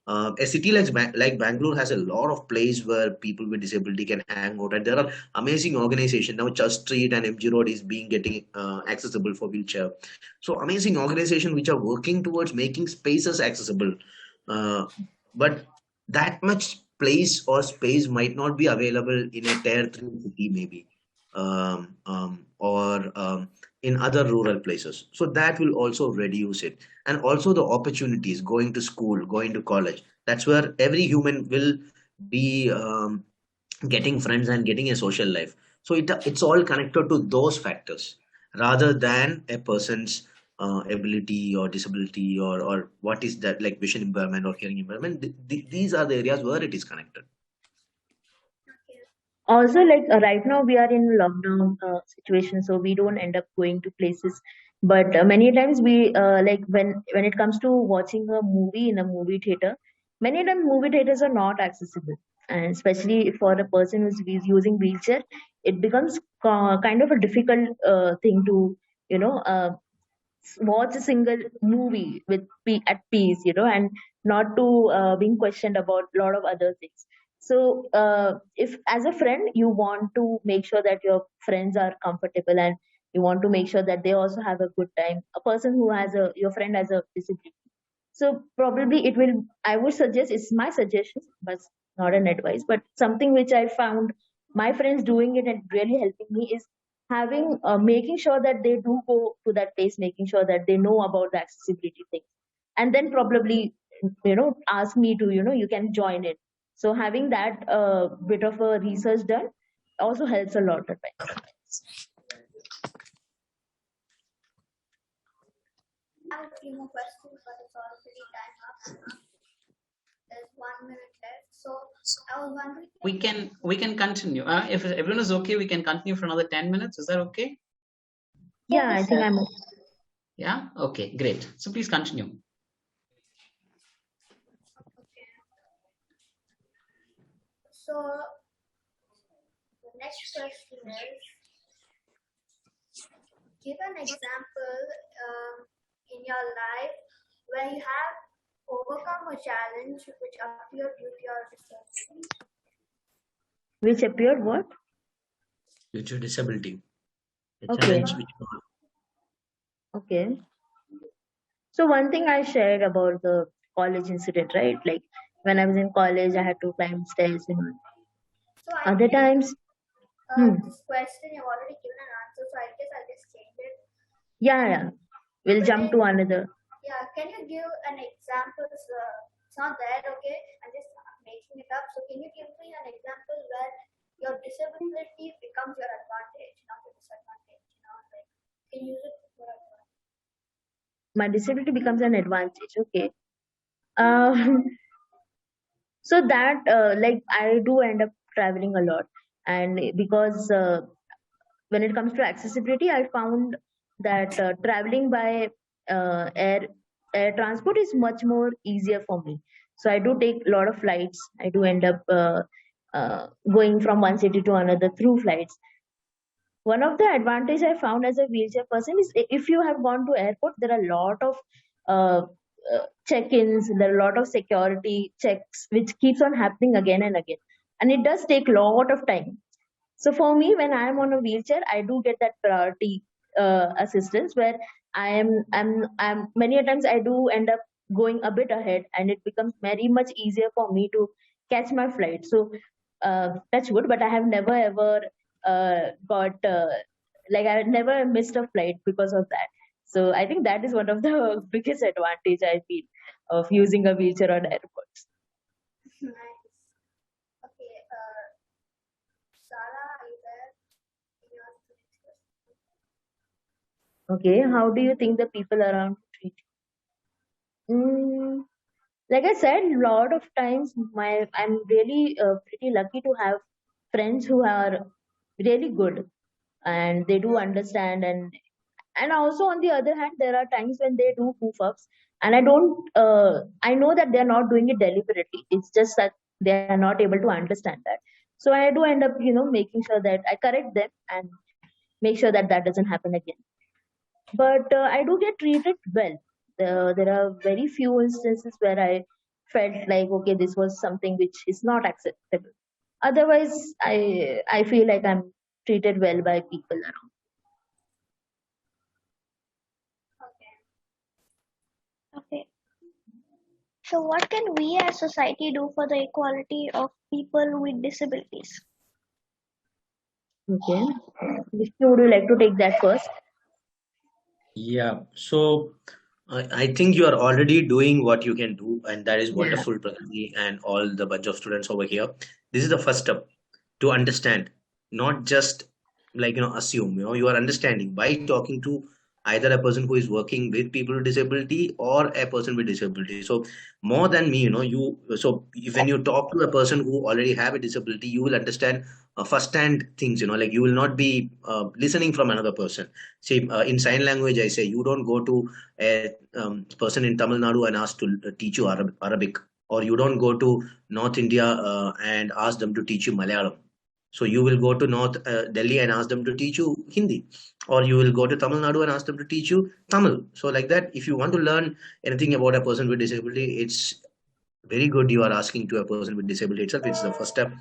B: A city like Bangalore has a lot of place where people with disability can hang out, and there are amazing organizations now. Church Street and MG Road is being getting accessible for wheelchair. So amazing organizations which are working towards making spaces accessible. Uh, but that much place or space might not be available in a tier 3 city, maybe, or in other rural places. So that will also reduce it. And also the opportunities, going to school, going to college. That's where every human will be getting friends and getting a social life. So it's all connected to those factors rather than a person's ability or disability, or what is that, like vision impairment or hearing impairment. These are the areas where it is connected.
C: Also, like right now we are in lockdown situation, so we don't end up going to places. But many times we like when it comes to watching a movie in a movie theater, many times movie theaters are not accessible, and especially for a person who's using wheelchair, it becomes kind of a difficult thing to you know uh, watch a single movie with at peace, and not to being questioned about a lot of other things. So, if as a friend you want to make sure that your friends are comfortable, and you want to make sure that they also have a good time, a person who has a your friend has a disability, so probably it will, I would suggest, it's my suggestion, but not an advice, but something which I found my friends doing it and really helping me is having making sure that they do go to that place, making sure that they know about the accessibility thing, and then probably ask me to you can join it. So having that bit of a research done also helps a lot at times.
E: I have a few more questions, but it's already time up. There's 1 minute left. So I was wondering.
A: We can continue. If everyone is okay, we can continue for another 10 minutes. Is that okay?
C: Yeah, I think I'm okay.
A: Yeah. Okay. Great. So please continue.
E: Okay. So the next question is, give an example in your life where you have overcome a challenge which appeared due to your disability.
C: Which appeared what?
B: Due to disability. The
C: Okay.
B: challenge which
C: Okay. So one thing I shared about the college incident, right? Like when I was in college, I had to climb stairs.
E: So I
C: Other
E: think,
C: times,
E: this question you've already given an answer, so I guess I'll just change it.
C: yeah. We'll jump to another.
E: Yeah, can you give an example? It's not there, okay? I'm just making it up. So can you give me an example where your disability becomes your advantage, not a disadvantage? Like, can you use it for advantage?
C: My disability becomes an advantage. Okay. Um, so that like I do end up traveling a lot, and because when it comes to accessibility, I found that traveling by air transport is much more easier for me. So I do take a lot of flights. I do end up going from one city to another through flights. One of the advantage I found as a wheelchair person is if you have gone to airport, there are a lot of uh, check-ins, there are a lot of security checks which keeps on happening again and again, and it does take a lot of time. So for me, when I am on a wheelchair, I do get that priority assistance where I'm many a times I do end up going a bit ahead, and it becomes very much easier for me to catch my flight. So that's good, but I have never ever got like I never missed a flight because of that. So I think that is one of the biggest advantage I feel of using a wheelchair on airports.
E: Nice. Okay, Sarah, are you there? Can you ask the next question?
C: Okay, how do you think the people around treat you? Like I said, a lot of times I'm really pretty lucky to have friends who are really good, and they do understand, and also on the other hand, there are times when they do goof ups, and I know that they're not doing it deliberately. It's just that they are not able to understand that. So I do end up making sure that I correct them and make sure that that doesn't happen again. But I do get treated well. There are very few instances where I felt like, okay, this was something which is not acceptable. Otherwise, I feel like I'm treated well by people around.
D: Okay. So, what can we as society do for the equality of people with disabilities?
C: Okay, Vishnu, would you like to take that first?
B: Yeah, so I think you are already doing what you can do, and that is wonderful, Pragati, and all the bunch of students over here. This is the first step to understand, not just like assume. You are understanding by talking to either a person who is working with people with disability or a person with disability. So more than me, when you talk to a person who already have a disability, you will understand first-hand things, like you will not be listening from another person. See, in sign language, I say you don't go to a person in Tamil Nadu and ask to teach you Arabic, or you don't go to North India and ask them to teach you Malayalam. So you will go to North Delhi and ask them to teach you Hindi, or you will go to Tamil Nadu and ask them to teach you Tamil. So like that, if you want to learn anything about a person with disability, it's very good you are asking to a person with disability itself. It's the first step.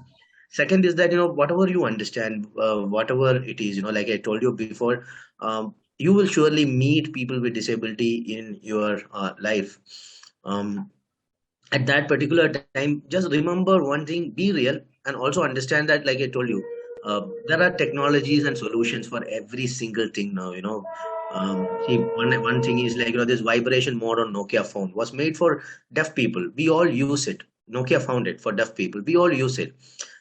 B: Second is that whatever you understand, whatever it is, like I told you before, you will surely meet people with disability in your life. Um, at that particular time, just remember one thing: be real, and also understand that, like I told you, there are technologies and solutions for every single thing now. See, one thing is, like, this vibration mode on Nokia phone was made for deaf people. We all use it. Nokia found it for deaf people. We all use it.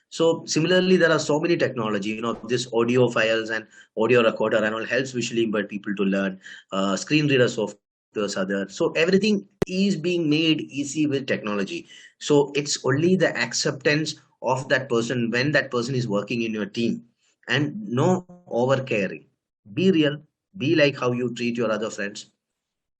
B: So similarly, there are so many technology, this audio files and audio recorder and all helps visually impaired people to learn. Screen reader softwares are there. So everything is being made easy with technology. So it's only the acceptance of that person when that person is working in your team, and no over caring. Be real, be like how you treat your other friends.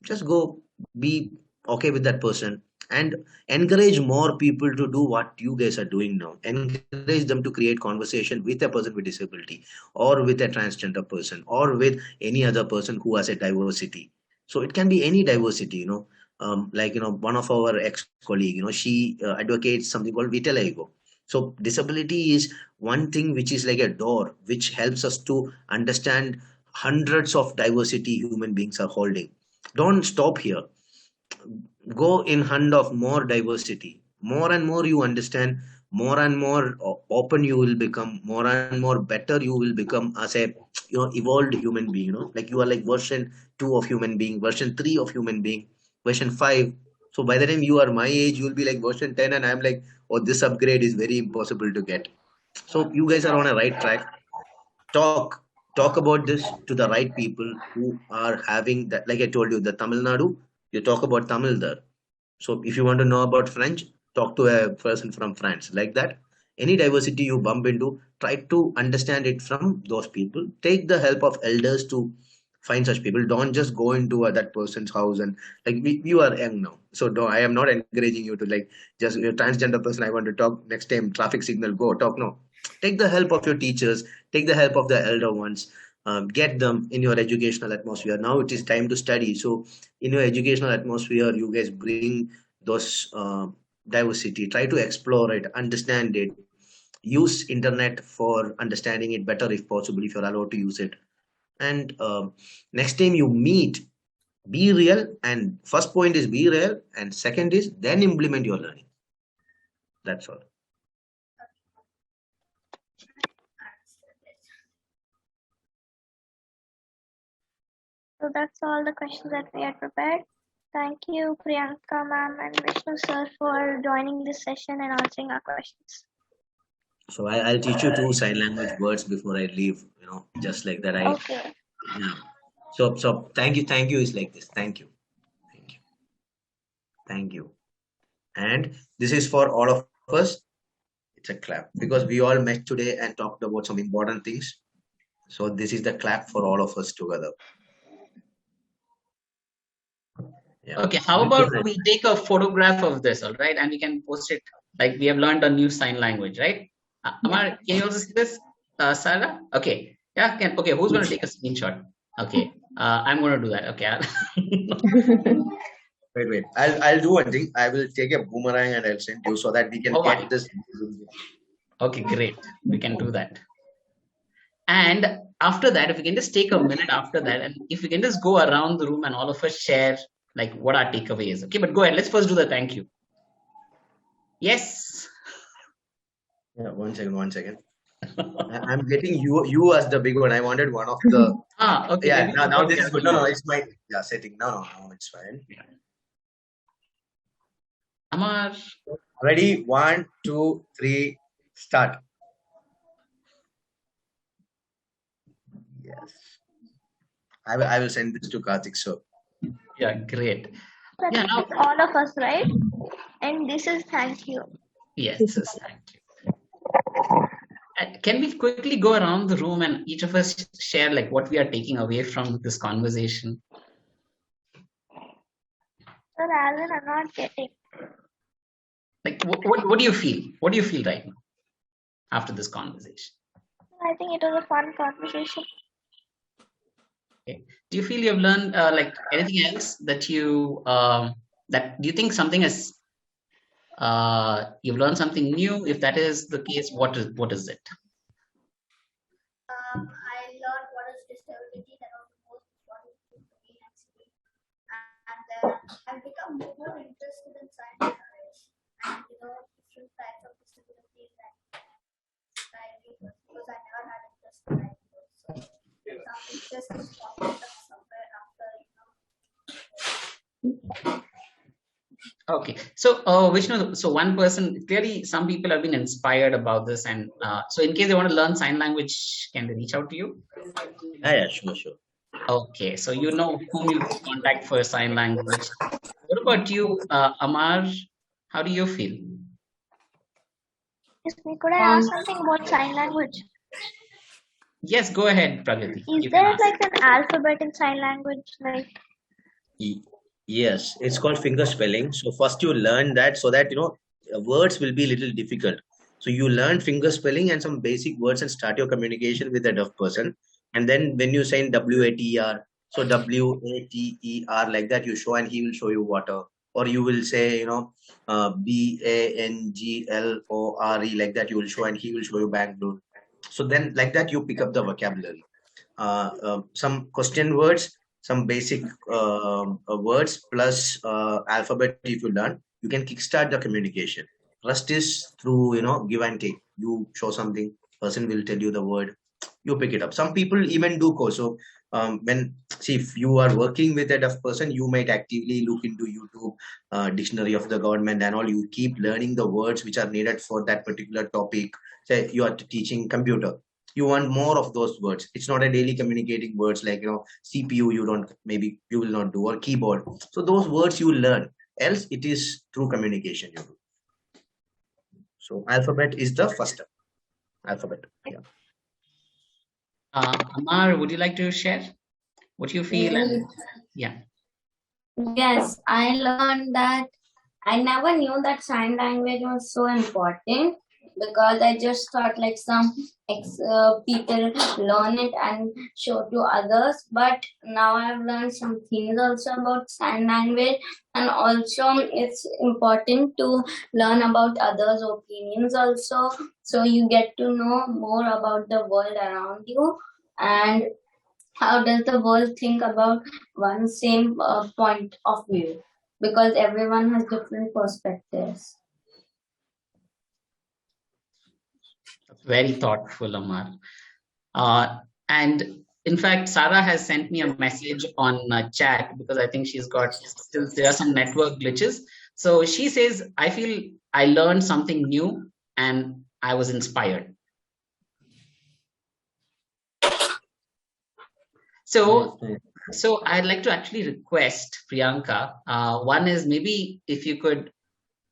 B: Just go, be okay with that person, and encourage more people to do what you guys are doing now. Encourage them to create conversation with a person with disability, or with a transgender person, or with any other person who has a diversity. So it can be any diversity, like, one of our ex-colleague, she advocates something called vitiligo. So disability is one thing which is like a door which helps us to understand hundreds of diversity human beings are holding. Don't stop here. Go in hunt of more diversity. More and more you understand, more and more open you will become, more and more better you will become as a evolved human being. Like you are like version 2 of human being, version 3 of human being, version 5. So by the time you are my age, you will be like version 10, and I'm like, oh, this upgrade is very impossible to get. So you guys are on a right track. Talk about this to the right people who are having that. Like I told you, the Tamil Nadu, you talk about Tamil there. So if you want to know about French, talk to a person from France. Like that, any diversity you bump into, try to understand it from those people. Take the help of elders to find such people. Don't just go into that person's house and, like, you are young now, so I am not encouraging you to, like, just transgender person, I want to talk, next time traffic signal, go talk. No, take the help of your teachers, take the help of the elder ones. Get them in your educational atmosphere. Now it is time to study. So in your educational atmosphere, you guys bring those diversity. Try to explore it, understand it. Use internet for understanding it better if possible, if you're allowed to use it. And next time you meet, be real. And first point is be real, and second is then implement your learning. That's all.
D: So that's all the questions that we had prepared. Thank you, Priyanka ma'am and Vishnu sir, for joining this session and answering our questions.
B: So I'll teach you 2 sign language words before I leave, just like that.
D: Okay.
B: Yeah. So thank you is like this. Thank you. Thank you. Thank you. And this is for all of us. It's a clap because we all met today and talked about some important things. So this is the clap for all of us together. Yeah.
A: Okay, how about we take a photograph of this, all right, and we can post it. Like we have learned a new sign language, right? Amar, can you also see this, Sarah? Okay, yeah, okay. Who's going to take a screenshot? Okay, I'm going to do that. Okay.
B: Wait. I'll do one thing. I will take a boomerang and I'll send you so that we can get this.
A: Okay, great. We can do that. And after that, if we can just take a minute after that, and if we can just go around the room and all of us share like what our takeaway is. Okay, but go ahead. Let's first do the thank you. Yes.
B: Yeah, one second. I'm getting you as the big one. I wanted one of the.
A: Okay.
B: Yeah, now this is good. No, it's my setting. No, it's fine. Yeah.
A: Amar.
B: Ready? 1, 2, 3, start. Yes. I will send this to Karthik, sir.
A: Yeah, great.
D: That
A: Yeah, now,
D: is all of us, right? And this is thank you.
A: yes, yes, thank you. Can we quickly go around the room and each of us share like what we are taking away from this conversation?
D: Sir Alan, I'm not getting.
A: Like, what do you feel? What do you feel right now after this conversation?
D: I think it was a fun conversation.
A: Okay. Do you feel you've learned like anything else that do you think something is you've learned something new? If that is the case, what is it?
E: I learned what is disability. That was the most important thing to me actually. And then I've become more interested in science and knowledge and different types of disabilities and livelihoods because I never had interest in livelihoods. So some interest is popping up somewhere after
A: Okay, so Vishnu, so one person clearly, some people have been inspired about this, and so in case they want to learn sign language, can they reach out to you?
B: Yeah, sure, sure.
A: Okay, so you know whom you contact for sign language. What about you, Amar? How do you feel?
D: Excuse me, could I ask something about sign language?
A: Yes, go ahead, Pragati.
D: Is
A: You can
D: there
A: ask.
D: like an alphabet in sign language? Like,
B: Yes, it's called finger spelling. So first you learn that so that words will be a little difficult. So you learn finger spelling and some basic words and start your communication with a deaf person. And then when you say WATER, so WATER like that you show and he will show you water. Or you will say, BANGLORE like that you will show and he will show you Bangalore. So then like that you pick up the vocabulary. Some question words, some basic words plus alphabet. If you learn, you can kickstart the communication. Rest is through give and take. You show something, person will tell you the word, you pick it up. Some people even do course. So when see if you are working with a deaf person, you might actively look into YouTube, dictionary of the government and all. You keep learning the words which are needed for that particular topic. Say you are teaching computer, you want more of those words. It's not a daily communicating words like CPU. You don't, maybe you will not do, or keyboard. So those words you learn. Else it is through communication you do. So alphabet is the first step. Alphabet. Yeah.
A: Amar, would you like to share what you feel? And yeah.
F: Yes, I learned that I never knew that sign language was so important because I just thought like some people learn it and show to others. But now I've learned some things also about sign language, and also it's important to learn about others' opinions also, so you get to know more about the world around you and how does the world think about one same point of view, because everyone has different perspectives.
A: Very thoughtful, Amar. And in fact, Sarah has sent me a message on chat because I think she's got still there are some network glitches. So she says, I feel I learned something new and I was inspired. So, so I'd like to actually request Priyanka. One is maybe if you could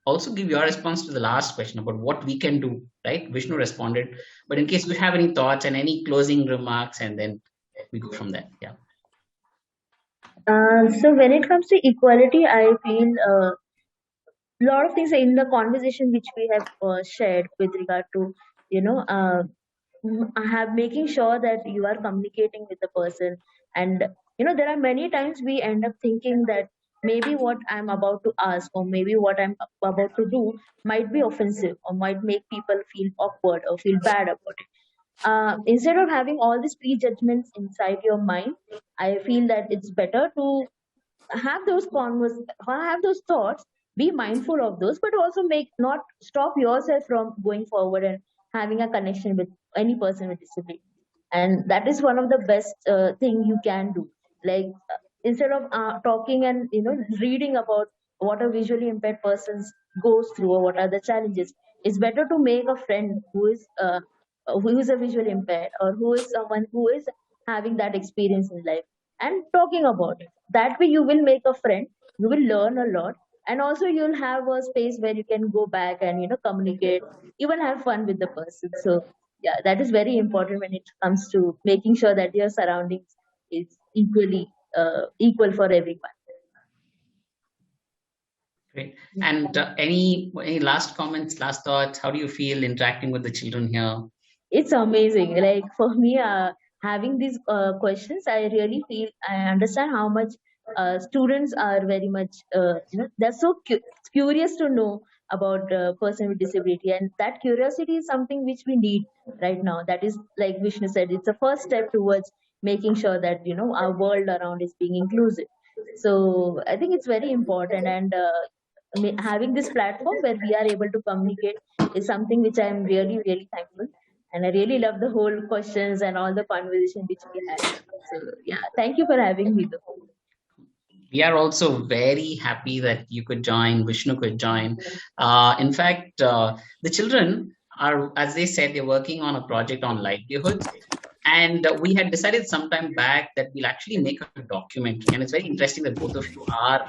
A: also give your response to the last question about what we can do, right? Vishnu responded, but in case you have any thoughts and any closing remarks, and then we go from there. Yeah.
C: So when it comes to equality, I feel a lot of things in the conversation which we have shared with regard to, you know, I have making sure that you are communicating with the person. And there are many times we end up thinking that maybe what I'm about to ask or maybe what I'm about to do might be offensive or might make people feel awkward or feel bad about it. Instead of having all these prejudgments inside your mind, I feel that it's better to have those thoughts, be mindful of those, but also make not stop yourself from going forward and having a connection with any person with disability. And that is one of the best thing you can do. Like instead of talking and reading about what a visually impaired person goes through or what are the challenges, it's better to make a friend who is a visually impaired or who is someone who is having that experience in life, and talking about it. That way you will make a friend, you will learn a lot, and also you'll have a space where you can go back and communicate, even have fun with the person. So yeah, that is very important when it comes to making sure that your surroundings is equal for everyone.
A: Great. And any last comments, last thoughts? How do you feel interacting with the children here?
C: It's amazing. Like for me, having these questions, I really feel I understand how much students are very much, they're so curious to know about person with disability, and that curiosity is something which we need right now. That is, like Vishnu said, it's a first step towards making sure that our world around is being inclusive. So I think it's very important, and having this platform where we are able to communicate is something which I am really, really thankful. And I really love the whole questions and all the conversation which we had. So yeah, thank you for having me though.
A: We are also very happy that you could join, Vishnu could join. In fact, the children are, as they said, they're working on a project on livelihoods. And we had decided some time back that we'll actually make a documentary. And it's very interesting that both of you are,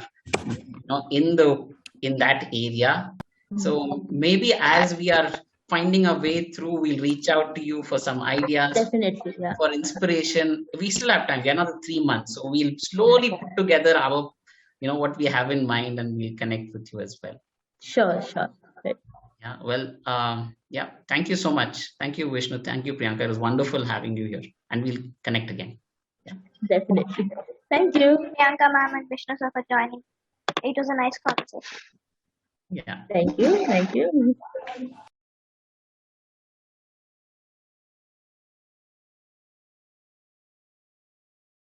A: in that area. So maybe as we are finding a way through, we'll reach out to you for some ideas,
C: Definitely, yeah.
A: for inspiration. We still have time. We have another 3 months, so we'll slowly put together our, what we have in mind, and we'll connect with you as well.
C: Sure. Right.
A: Yeah. Well, yeah. Thank you so much. Thank you, Vishnu. Thank you, Priyanka. It was wonderful having you here, and we'll connect again.
C: Yeah. Definitely. Thank you,
D: Priyanka ma'am and Vishnu sir for joining. It was a nice conversation.
A: Yeah.
C: Thank you.